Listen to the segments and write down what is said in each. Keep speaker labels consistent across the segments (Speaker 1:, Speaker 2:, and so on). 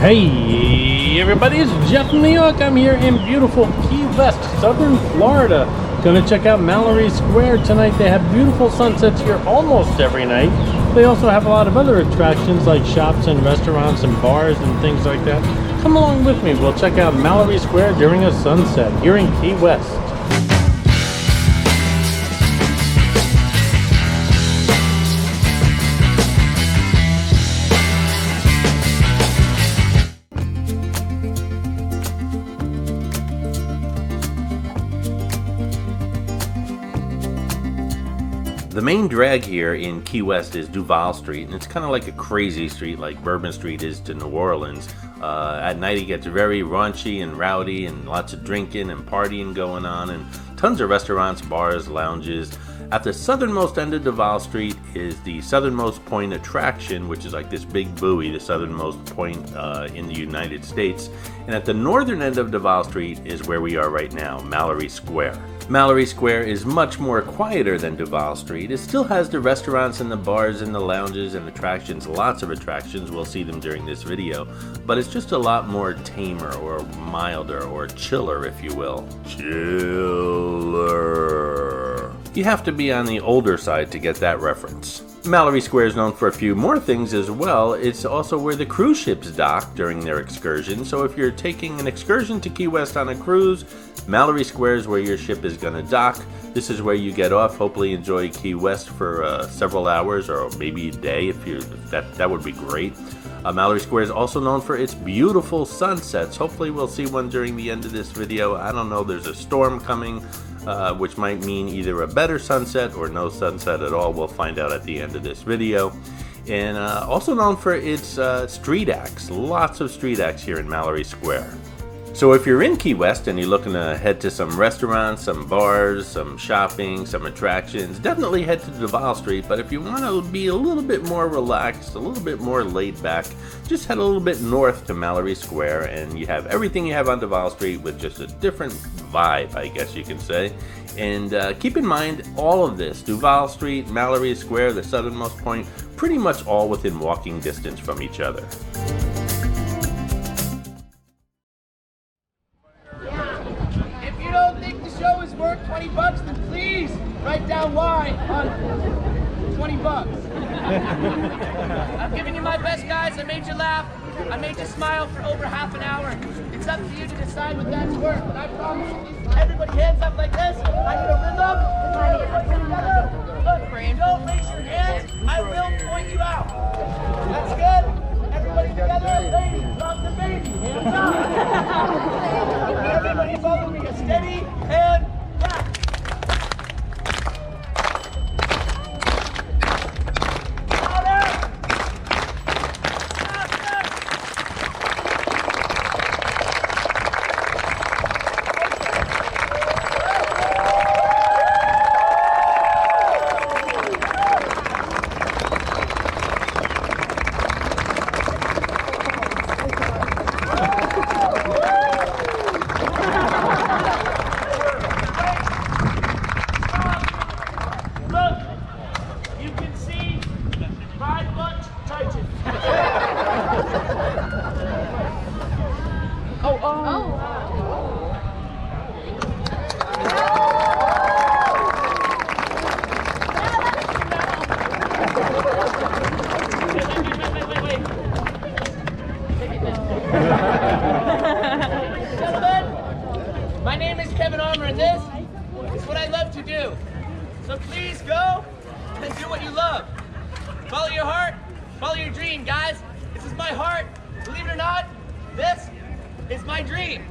Speaker 1: Hey everybody, it's Jeff from Yawk. I'm here in beautiful Key West, southern Florida. Gonna check out Mallory Square tonight. They have beautiful sunsets here almost every night. They also have a lot of other attractions like shops and restaurants and bars and things like that. Come along with me. We'll check out Mallory Square during a sunset here in Key West.
Speaker 2: The main drag here in Key West is Duval Street, and it's kind of like a crazy street like Bourbon Street is to New Orleans. At night it gets very raunchy and rowdy and lots of drinking and partying going on and tons of restaurants, bars, lounges. At the southernmost end of Duval Street is the southernmost point attraction, which is like this big buoy, the southernmost point in the United States. And at the northern end of Duval Street is where we are right now, Mallory Square. Mallory Square is much more quieter than Duval Street. It still has the restaurants and the bars and the lounges and attractions, lots of attractions. We'll see them during this video. But it's just a lot more tamer or milder or chiller, if you will. Chiller. You have to be on the older side to get that reference. Mallory Square is known for a few more things as well. It's also where the cruise ships dock during their excursion. So if you're taking an excursion to Key West on a cruise, Mallory Square is where your ship is going to dock. This is where you get off, hopefully enjoy Key West for several hours or maybe a day if that would be great. Mallory Square is also known for its beautiful sunsets. Hopefully we'll see one during the end of this video. I don't know, there's a storm coming, which might mean either a better sunset or no sunset at all. We'll find out at the end of this video. And also known for its street acts. Lots of street acts here in Mallory Square. So if you're in Key West and you're looking to head to some restaurants, some bars, some shopping, some attractions, definitely head to Duval Street. But if you want to be a little bit more relaxed, a little bit more laid back, just head a little bit north to Mallory Square and you have everything you have on Duval Street with just a different vibe, I guess you can say. And keep in mind all of this, Duval Street, Mallory Square, the southernmost point, pretty much all within walking distance from each other.
Speaker 3: $20, then please write down why on $20. I'm giving you my best, guys. I made you laugh. I made you smile for over half an hour. It's up to you to decide what that's worth. But I promise you, everybody hands up like this. I need a rhythm. Everybody together. Look, don't raise your hands. I will point you out. That's good. Everybody together. Ladies, love the baby. Hands up. Everybody follow me. A steady hand. So please go and do what you love. Follow your heart, follow your dream, guys. This is my heart. Believe it or not, this is my dream.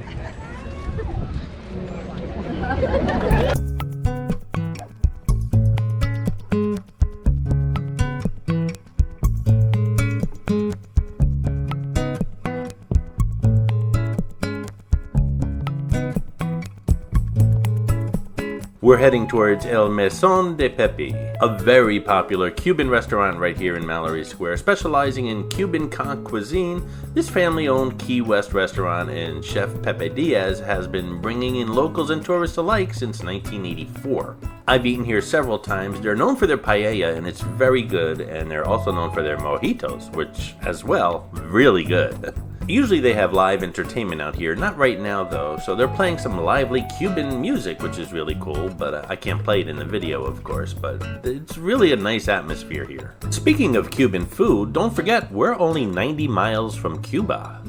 Speaker 2: We're heading towards El Mesón de Pepe, a very popular Cuban restaurant right here in Mallory Square. Specializing in Cuban cuisine, this family-owned Key West restaurant and chef Pepe Diaz has been bringing in locals and tourists alike since 1984. I've eaten here several times. They're known for their paella, and it's very good, and they're also known for their mojitos, which, as well, really good. Usually they have live entertainment out here, not right now though, so they're playing some lively Cuban music, which is really cool, but I can't play it in the video of course, but it's really a nice atmosphere here. Speaking of Cuban food, don't forget we're only 90 miles from Cuba.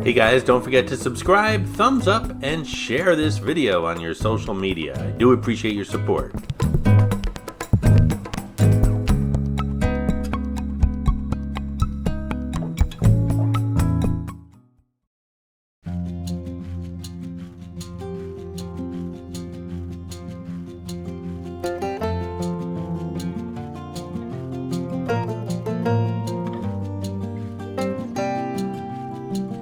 Speaker 2: Hey guys, don't forget to subscribe, thumbs up, and share this video on your social media. I do appreciate your support.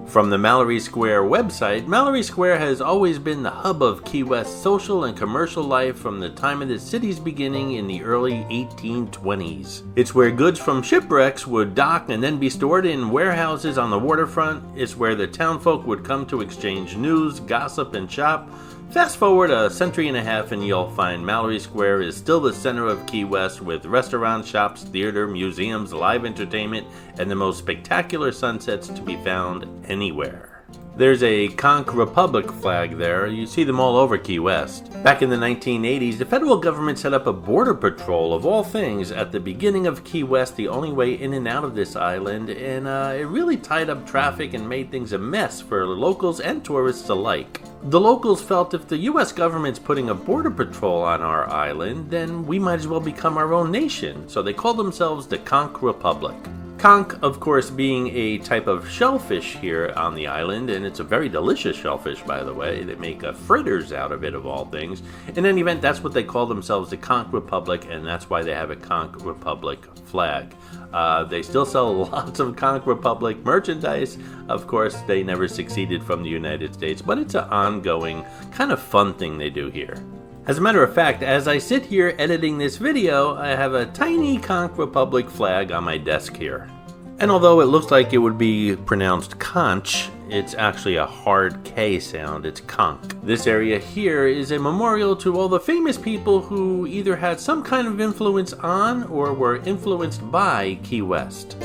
Speaker 2: From the Mallory Square website, Mallory Square has always been the hub of Key West's social and commercial life from the time of the city's beginning in the early 1820s. It's where goods from shipwrecks would dock and then be stored in warehouses on the waterfront. It's where the townfolk would come to exchange news, gossip, and shop. Fast forward a century and a half and you'll find Mallory Square is still the center of Key West with restaurants, shops, theater, museums, live entertainment, and the most spectacular sunsets to be found anywhere. There's a Conch Republic flag there. You see them all over Key West. Back in the 1980s, the federal government set up a border patrol of all things at the beginning of Key West, the only way in and out of this island, and it really tied up traffic and made things a mess for locals and tourists alike. The locals felt if the US government's putting a border patrol on our island, then we might as well become our own nation, so they called themselves the Conch Republic. Conch, of course, being a type of shellfish here on the island, and it's a very delicious shellfish, by the way. They make fritters out of it, of all things. In any event, that's what they call themselves, the Conch Republic, and that's why they have a Conch Republic flag. They still sell lots of Conch Republic merchandise. Of course, they never succeeded from the United States, but it's an ongoing, kind of fun thing they do here. As a matter of fact, as I sit here editing this video, I have a tiny Conch Republic flag on my desk here. And although it looks like it would be pronounced conch, it's actually a hard K sound, it's conch. This area here is a memorial to all the famous people who either had some kind of influence on or were influenced by Key West.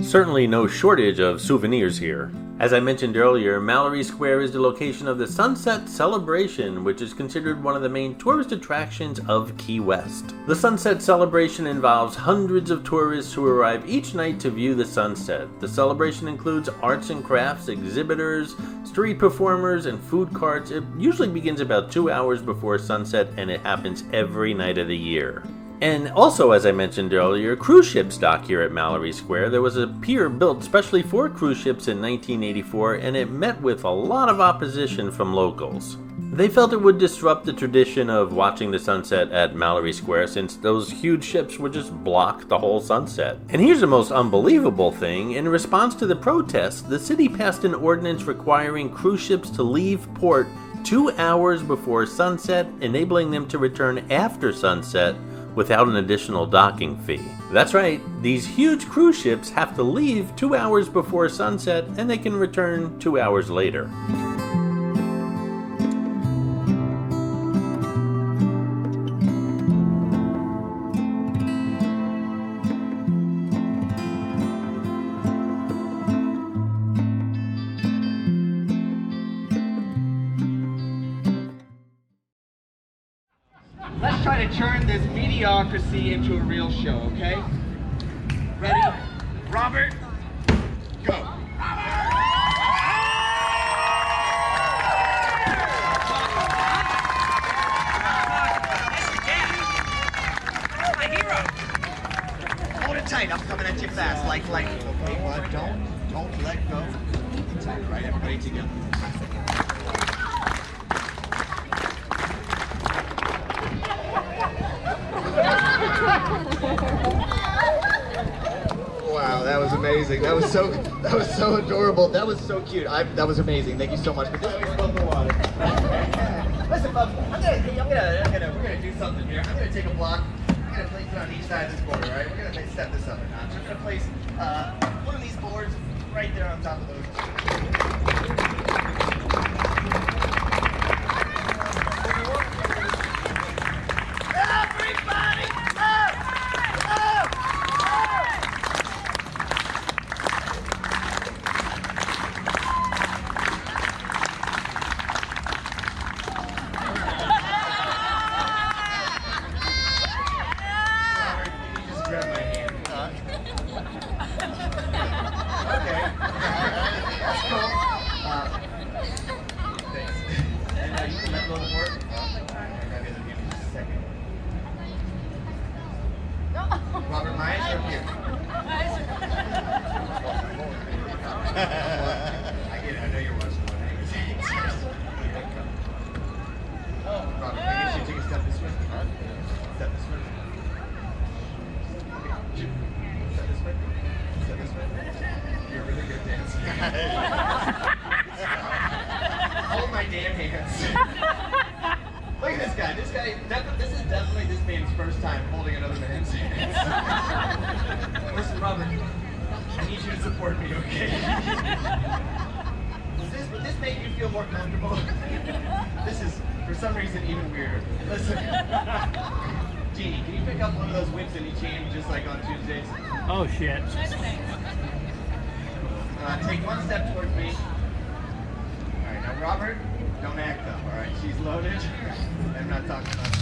Speaker 2: Certainly no shortage of souvenirs here. As I mentioned earlier, Mallory Square is the location of the Sunset Celebration, which is considered one of the main tourist attractions of Key West. The Sunset Celebration involves hundreds of tourists who arrive each night to view the sunset. The celebration includes arts and crafts, exhibitors, street performers, and food carts. It usually begins about 2 hours before sunset, and it happens every night of the year. And also, as I mentioned earlier, cruise ships dock here at Mallory Square. There was a pier built specially for cruise ships in 1984, and it met with a lot of opposition from locals. They felt it would disrupt the tradition of watching the sunset at Mallory Square, since those huge ships would just block the whole sunset. And here's the most unbelievable thing. In response to the protests, the city passed an ordinance requiring cruise ships to leave port 2 hours before sunset, enabling them to return after sunset without an additional docking fee. That's right, these huge cruise ships have to leave 2 hours before sunset, and they can return 2 hours later.
Speaker 4: Let's try to turn this mediocrity into a real show, okay? Ready? Robert, go. My hero. Hold it tight, I'm coming at you fast, like. Okay,
Speaker 5: but don't let go. Tight, right? Everybody together. Wow, that was amazing. That was so adorable. That was so cute. That was amazing. Thank you so much. But this was the water. Listen, folks, we're gonna do something here. I'm gonna take a block. I'm gonna place it on each side of this board. All right? We're gonna step this up a notch. I'm gonna place one of these boards right there on top of those. Everybody up! Up! Robert, my eyes are up here. I get it. I know you're watching one. Robert, I guess you take a step this way. Step this way. Okay. Step this way. Step this way. You're a really good dancer. Hold my damn hands. Look at this guy. This is definitely this man's first time holding another man's hands. Listen, Robert, I need you to support me, okay? Would this make you feel more comfortable? This is, for some reason, even weirder. Listen. Jeannie, can you pick up one of those whips and chain just like on Tuesdays?
Speaker 1: Oh, shit.
Speaker 5: Take one step towards me. All right, now, Robert, don't act up, all right? She's loaded. I'm not talking about that.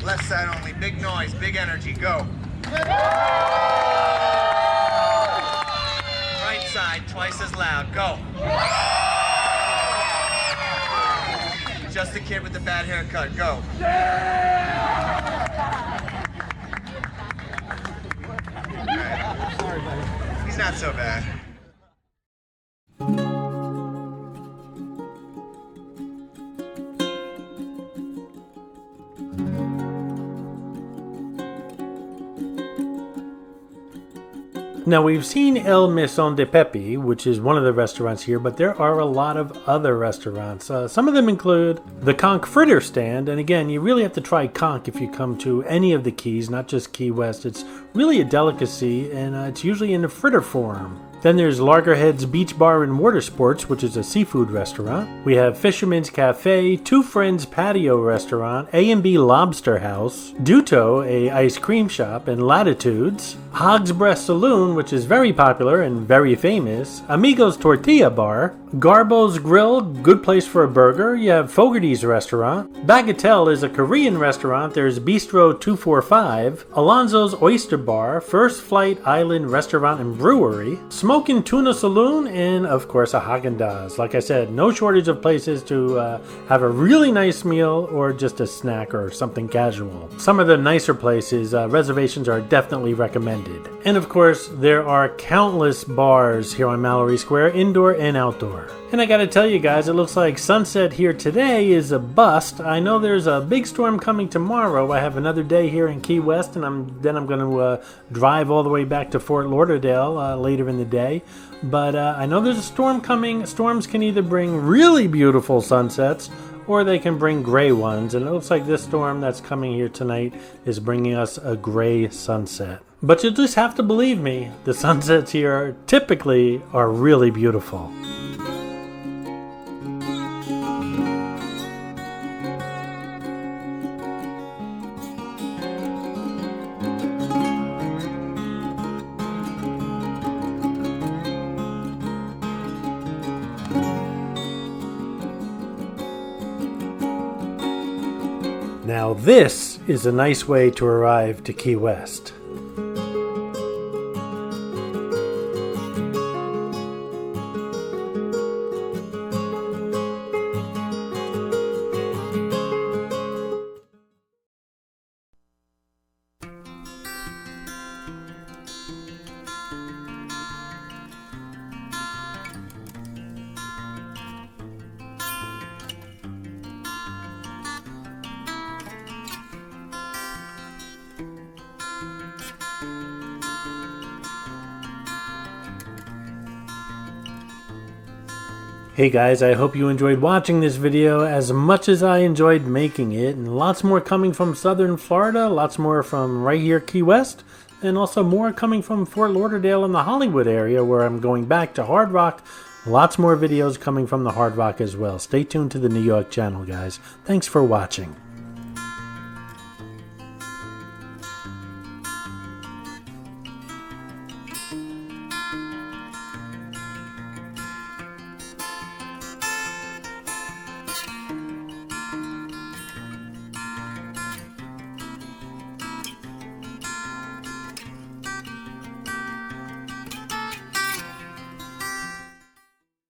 Speaker 5: Left side only. Big noise, big energy. Go. Right side, twice as loud. Go. Just a kid with a bad haircut. Go. Right. He's not so bad.
Speaker 1: Now, we've seen El Mesón de Pepe, which is one of the restaurants here, but there are a lot of other restaurants. Some of them include the Conch Fritter Stand, and again, you really have to try conch if you come to any of the Keys, not just Key West. It's really a delicacy, and it's usually in a fritter form. Then there's Loggerhead's Beach Bar and Water Sports, which is a seafood restaurant. We have Fisherman's Cafe, Two Friends Patio Restaurant, A&B Lobster House, Duto, a ice cream shop, and Latitudes, Hog's Breath Saloon, which is very popular and very famous, Amigos Tortilla Bar, Garbo's Grill, good place for a burger. You have Fogarty's Restaurant. Bagatelle is a Korean restaurant. There's Bistro 245, Alonzo's Oyster Bar, First Flight Island Restaurant and Brewery, Smokin' Tuna Saloon, and of course a Haagen-Dazs. Like I said, no shortage of places to have a really nice meal or just a snack or something casual. Some of the nicer places, reservations are definitely recommended. And of course, there are countless bars here on Mallory Square, indoor and outdoor. And I gotta tell you guys, it looks like sunset here today is a bust. I know there's a big storm coming tomorrow. I have another day here in Key West, and then I'm going to drive all the way back to Fort Lauderdale later in the day. But I know there's a storm coming. Storms can either bring really beautiful sunsets, or they can bring gray ones. And it looks like this storm that's coming here tonight is bringing us a gray sunset. But you'll just have to believe me, the sunsets here typically are really beautiful. Now this is a nice way to arrive to Key West. Hey guys, I hope you enjoyed watching this video as much as I enjoyed making it, and lots more coming from Southern Florida, lots more from right here Key West, and also more coming from Fort Lauderdale in the Hollywood area where I'm going back to Hard Rock. Lots more videos coming from the Hard Rock as well. Stay tuned to the New York channel, guys. Thanks for watching.